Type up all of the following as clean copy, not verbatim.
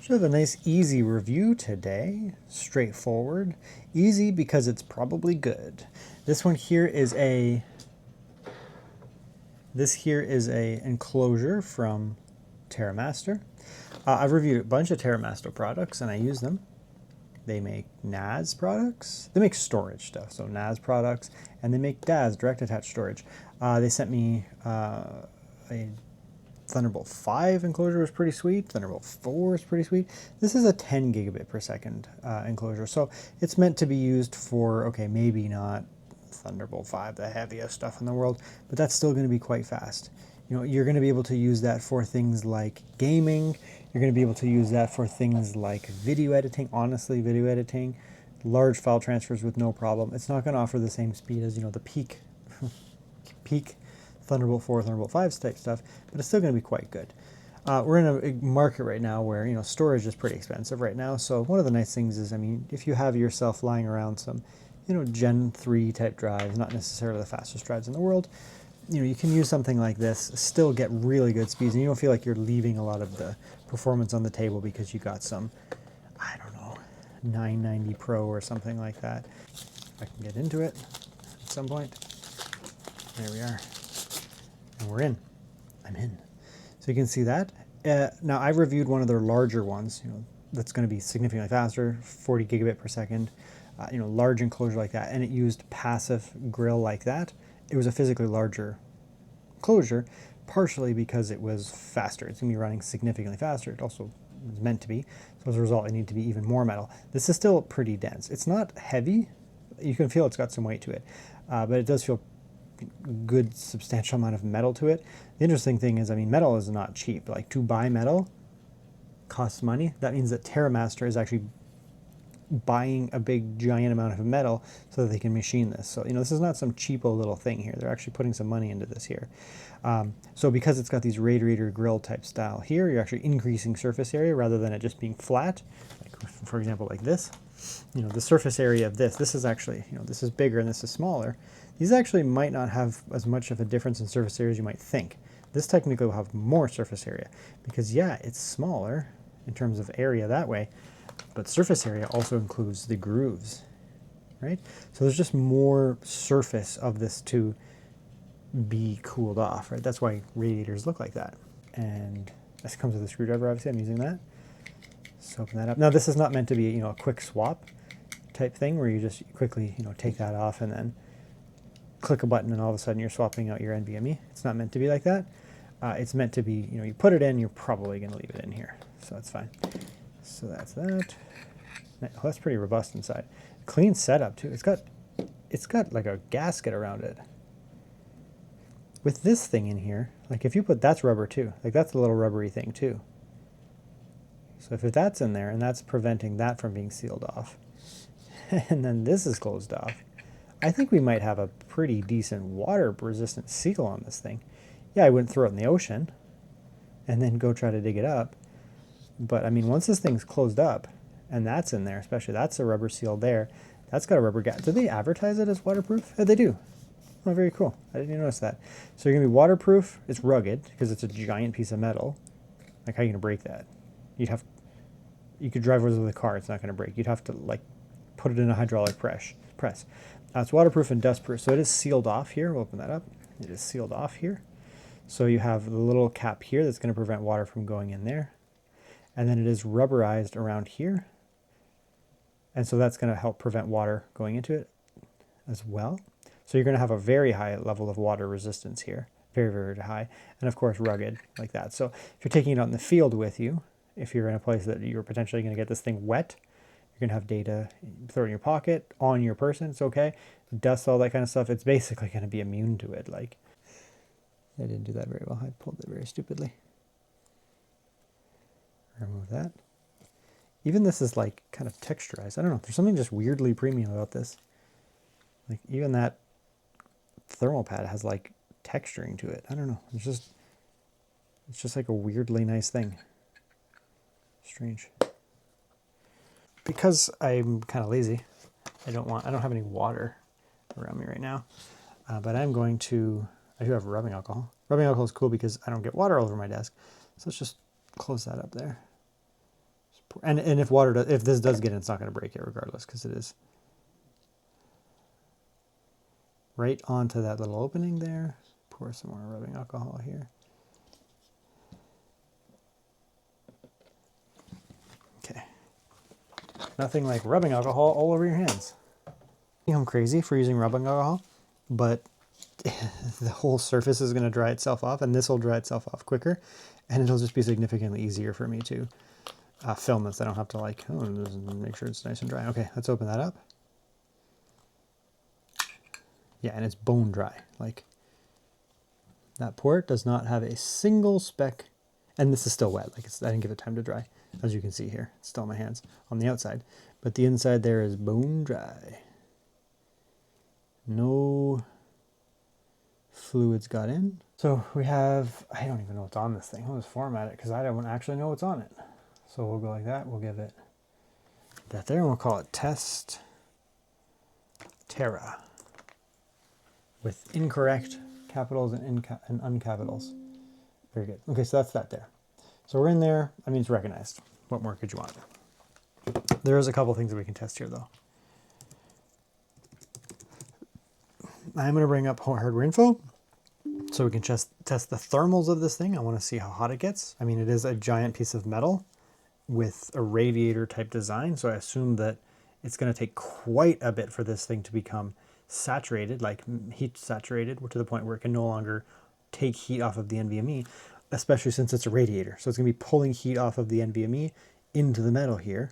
So we have a nice easy review today, straightforward. Easy because it's probably good. This here is a Enclosure from TerraMaster. I've reviewed a bunch of TerraMaster products and I use them. They make NAS products. They make storage stuff, so NAS products, and they make DAS, direct attached storage. They sent me a Thunderbolt 5 enclosure was pretty sweet. Thunderbolt 4 is pretty sweet. This is a 10 gigabit per second enclosure, so it's meant to be used for, okay, maybe not Thunderbolt 5, the heaviest stuff in the world, but that's still going to be quite fast. You know, you're going to be able to use that for things like gaming. You're going to be able to use that for things like video editing, honestly, video editing, large file transfers with no problem. It's not going to offer the same speed as, you know, the peak Thunderbolt 4, Thunderbolt 5 type stuff, but it's still going to be quite good. We're in a market right now where, you know, storage is pretty expensive right now. So one of the nice things is, I mean, if you have yourself lying around some, you know, Gen 3 type drives, not necessarily the fastest drives in the world, you know, you can use something like this, still get really good speeds, and you don't feel like you're leaving a lot of the performance on the table because you got some, I don't know, 990 Pro or something like that. If I can get into it at some point. There we are. And we're in. I'm in. So you can see that. Now I've reviewed one of their larger ones, you know, that's going to be significantly faster, 40 gigabit per second, you know, large enclosure like that, and it used passive grill like that. It was a physically larger enclosure, partially because it was faster. It's going to be running significantly faster. It also was meant to be. So as a result, it needed to be even more metal. This is still pretty dense. It's not heavy. You can feel it's got some weight to it, but it does feel good, substantial amount of metal to it. The interesting thing is, I mean, metal is not cheap. Like, to buy metal costs money. That means that TerraMaster is actually buying a big giant amount of metal so that they can machine this. So, you know, this is not some cheapo little thing here. They're actually putting some money into this here. So because it's got these radiator grill type style here, you're actually increasing surface area rather than it just being flat. Like, for example, like this, you know, the surface area of this is actually, you know, this is bigger and this is smaller. These actually might not have as much of a difference in surface area as you might think. This technically will have more surface area because, yeah, it's smaller in terms of area that way, but surface area also includes the grooves, right? So there's just more surface of this to be cooled off, right? That's why radiators look like that. And this comes with a screwdriver, obviously. I'm using that. So open that up. Now, this is not meant to be, you know, a quick swap type thing where you just quickly, you know, take that off and then click a button and all of a sudden you're swapping out your NVMe. It's not meant to be like that. It's meant to be, you know, you put it in, you're probably going to leave it in here. So that's fine. So that's that. Oh, that's pretty robust inside. Clean setup too. It's got like a gasket around it. With this thing in here, like if you put, that's rubber too. Like that's a little rubbery thing too. So if that's in there and that's preventing that from being sealed off, and then this is closed off, I think we might have a pretty decent water resistant seal on this thing. Yeah, I wouldn't throw it in the ocean and then go try to dig it up. But I mean, once this thing's closed up and that's in there, especially that's a rubber seal there, that's got a rubber gasket. Do they advertise it as waterproof? Yeah, they do. Oh, very cool. I didn't even notice that. So you're gonna be waterproof. It's rugged because it's a giant piece of metal. Like, how are you gonna break that? You could drive with a car, it's not gonna break. You'd have to like put it in a hydraulic press. It's waterproof and dustproof. So it is sealed off here. We'll open that up. It is sealed off here. So you have the little cap here that's going to prevent water from going in there. And then it is rubberized around here. And so that's going to help prevent water going into it as well. So you're going to have a very high level of water resistance here. Very, very high. And of course, rugged like that. So if you're taking it out in the field with you, if you're in a place that you're potentially going to get this thing wet, you're going to have data, throw it in your pocket, on your person, it's okay. Dust, all that kind of stuff, it's basically going to be immune to it. Like, I didn't do that very well. I pulled it very stupidly. Remove that. Even this is like kind of texturized. I don't know. There's something just weirdly premium about this. Like even that thermal pad has like texturing to it. I don't know. It's just like a weirdly nice thing. Strange. Because I'm kind of lazy, I don't have any water around me right now. But I do have rubbing alcohol. Rubbing alcohol is cool because I don't get water all over my desk. So let's just close that up there. Just And if water does, if this does get in, it's not going to break it regardless, because it is right onto that little opening there. Pour some more rubbing alcohol here. Okay. Nothing like rubbing alcohol all over your hands. I'm crazy for using rubbing alcohol, but the whole surface is going to dry itself off, and this will dry itself off quicker, and it'll just be significantly easier for me to film this. I don't have to like, oh, make sure it's nice and dry. Okay, let's open that up. Yeah, and it's bone dry. Like, that port does not have a single speck, and this is still wet. Like, I didn't give it time to dry. As you can see here, it's still in my hands on the outside, but the inside there is bone dry. No fluids got in. So we have, I don't even know what's on this thing. I'll just format it because I don't actually know what's on it. So we'll go like that. We'll give it that there, and we'll call it Test Terra with incorrect capitals and uncapitals. Very good. Okay, so that's that there. So we're in there. I mean, it's recognized. What more could you want? There's a couple things that we can test here, though. I'm going to bring up hardware info so we can just test the thermals of this thing. I want to see how hot it gets. I mean, it is a giant piece of metal with a radiator type design, so I assume that it's going to take quite a bit for this thing to become saturated, like heat saturated, to the point where it can no longer take heat off of the NVMe, especially since it's a radiator. So it's going to be pulling heat off of the NVMe into the metal here,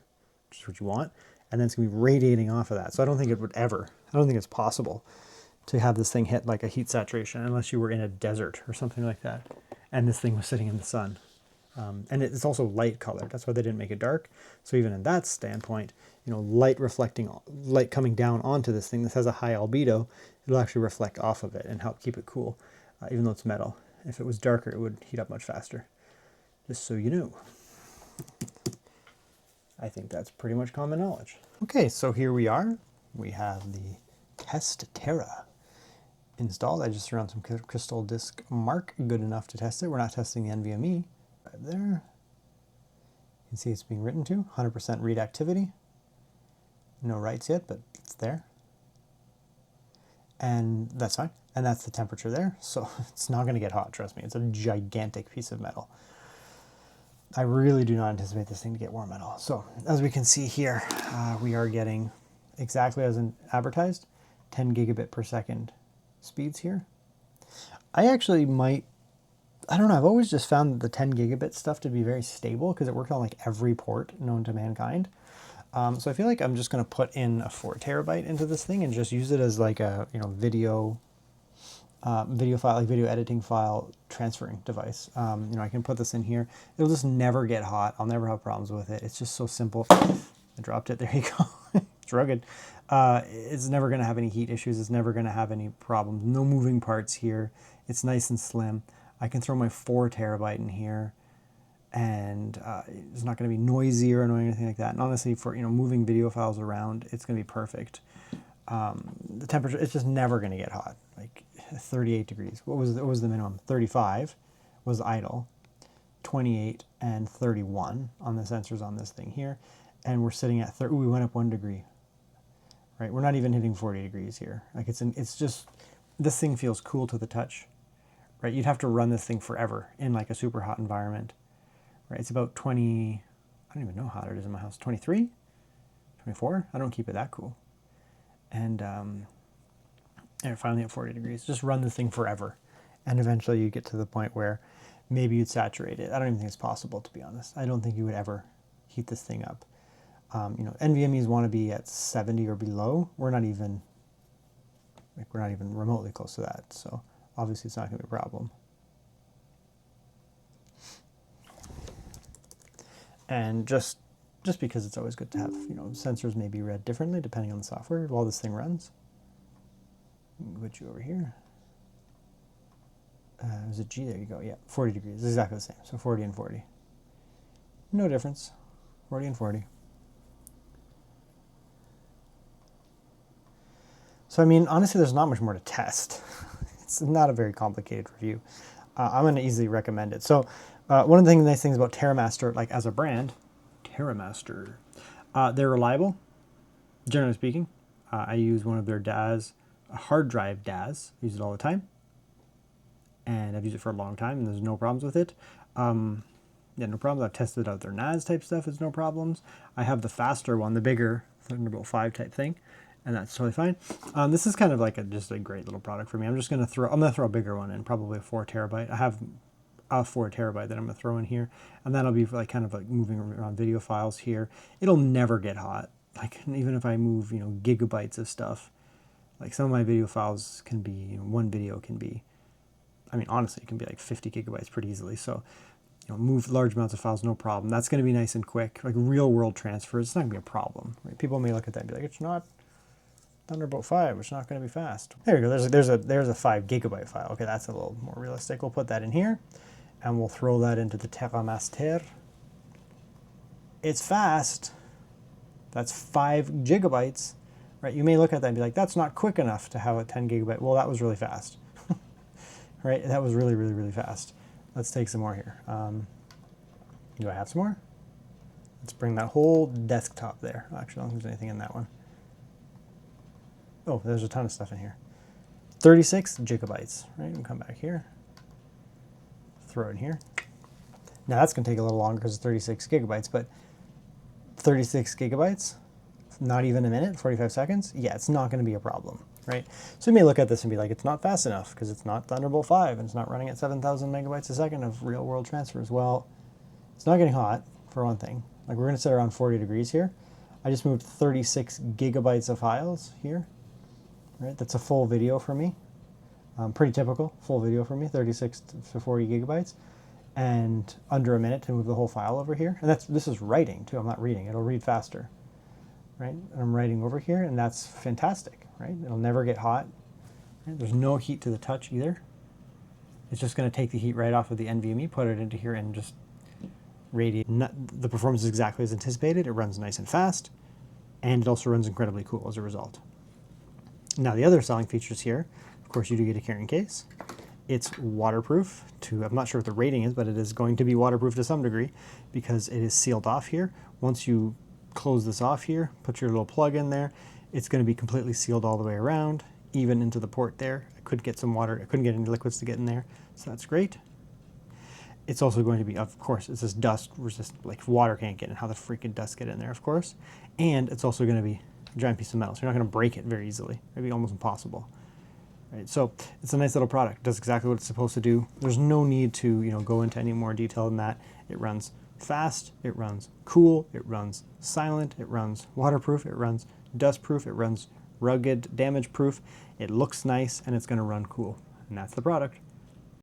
which is what you want, and then it's going to be radiating off of that. So I don't think it would ever, I don't think it's possible to have this thing hit like a heat saturation unless you were in a desert or something like that, and this thing was sitting in the sun. And it's also light colored. That's why they didn't make it dark. So even in that standpoint, you know, light coming down onto this thing, this has a high albedo, it'll actually reflect off of it and help keep it cool, even though it's metal. If it was darker, it would heat up much faster. Just so you know. I think that's pretty much common knowledge. Okay, so here we are. We have the Test Terra installed. I just threw on some Crystal Disk Mark, good enough to test it. We're not testing the NVMe. Right there. You can see it's being written to. 100% read activity. No writes yet, but it's there. And that's fine. And that's the temperature there. So it's not going to get hot, trust me. It's a gigantic piece of metal. I really do not anticipate this thing to get warm at all. So as we can see here, we are getting exactly as advertised, 10 gigabit per second speeds here. I actually might, I don't know, I've always just found the 10 gigabit stuff to be very stable because it worked on like every port known to mankind. So I feel like I'm just going to put in a 4 terabyte into this thing and just use it as like a, you know, video file, like video editing file transferring device. You know, I can put this in here. It'll just never get hot. I'll never have problems with it. It's just so simple. I dropped it. There you go. It's rugged. It's never going to have any heat issues. It's never going to have any problems. No moving parts here. It's nice and slim. I can throw my 4 terabyte in here, and it's not going to be noisy or annoying or anything like that. And honestly, for, you know, moving video files around, it's going to be perfect. The temperature, it's just never going to get hot. Like 38 degrees. What was the minimum? 35 was idle. 28 and 31 on the sensors on this thing here, and we're sitting at 30. Ooh, we went up 1 degree. Right, we're not even hitting 40 degrees here. Like it's just, this thing feels cool to the touch. Right, you'd have to run this thing forever in like a super hot environment. Right, it's about 20, I don't even know how hot it is in my house, 23, 24? I don't keep it that cool. And finally at 40 degrees, just run this thing forever. And eventually you get to the point where maybe you'd saturate it. I don't even think it's possible, to be honest. I don't think you would ever heat this thing up. You know, NVMe's want to be at 70 or below. We're not even remotely close to that. So obviously it's not going to be a problem. And just because it's always good to have, you know, sensors may be read differently depending on the software while this thing runs. Put you over here. Is it G? There you go. Yeah, 40 degrees. It's exactly the same. So 40 and 40. No difference. 40 and 40. So, I mean, honestly, there's not much more to test. It's not a very complicated review. I'm going to easily recommend it. So, one of the nice things about TerraMaster, like as a brand, TerraMaster. They're reliable, generally speaking. I use one of their DAS, a hard drive DAS. I use it all the time. And I've used it for a long time, and there's no problems with it. Yeah, no problems. I've tested out their NAS type stuff. It's no problems. I have the faster one, the bigger Thunderbolt 5 type thing, and that's totally fine. This is kind of like just a great little product for me. I'm gonna throw a bigger one in, probably a 4 terabyte. I have a 4 terabyte that I'm gonna throw in here, and that'll be like kind of like moving around video files here. It'll never get hot. Like even if I move, gigabytes of stuff, like some of my video files can be, one video can be, I mean, honestly, it can be like 50 gigabytes pretty easily. So, move large amounts of files, no problem. That's going to be nice and quick. Like real world transfers, it's not going to be a problem. Right? People may look at that and be like, it's not Thunderbolt 5, it's not going to be fast. There you go, there's a 5 gigabyte file. Okay, that's a little more realistic. We'll put that in here, and we'll throw that into the TerraMaster. It's fast. That's 5 gigabytes. Right? You may look at that and be like, that's not quick enough to have a 10 gigabyte. Well, that was really fast. Right? That was really, really, really fast. Let's take some more here. Do I have some more? Let's bring that whole desktop there. Actually, I don't think there's anything in that one. Oh, there's a ton of stuff in here. 36 gigabytes, right? We'll come back here. Throw it in here. Now that's going to take a little longer because it's 36 gigabytes, but 36 gigabytes, not even a minute, 45 seconds? Yeah, it's not going to be a problem. Right? So you may look at this and be like, it's not fast enough because it's not Thunderbolt 5 and it's not running at 7,000 megabytes a second of real world transfers. Well, it's not getting hot, for one thing. Like we're going to sit around 40 degrees here. I just moved 36 gigabytes of files here. Right? That's a full video for me. Pretty typical, full video for me, 36 to 40 gigabytes. And under a minute to move the whole file over here. And this is writing too, I'm not reading. It'll read faster. Right? And I'm writing over here, and that's fantastic. Right? It'll never get hot. Right? There's no heat to the touch either. It's just going to take the heat right off of the NVMe, put it into here, and just radiate. The performance is exactly as anticipated. It runs nice and fast, and it also runs incredibly cool as a result. Now, the other selling features here, of course, you do get a carrying case. It's waterproof I'm not sure what the rating is, but it is going to be waterproof to some degree because it is sealed off here. Once you close this off here, put your little plug in there, it's going to be completely sealed all the way around, even into the port there. I could get some water. I couldn't get any liquids to get in there, so that's great. It's also going to be, of course, it's this dust resistant, like water can't get in. How the freaking dust get in there, of course. And it's also going to be a giant piece of metal, so you're not going to break it very easily. It'd be almost impossible. Right? So it's a nice little product. It does exactly what it's supposed to do. There's no need to go into any more detail than that. It runs fast, it runs cool, it runs silent, it runs waterproof, it runs dust-proof, it runs rugged, damage-proof, it looks nice, and it's going to run cool. And that's the product.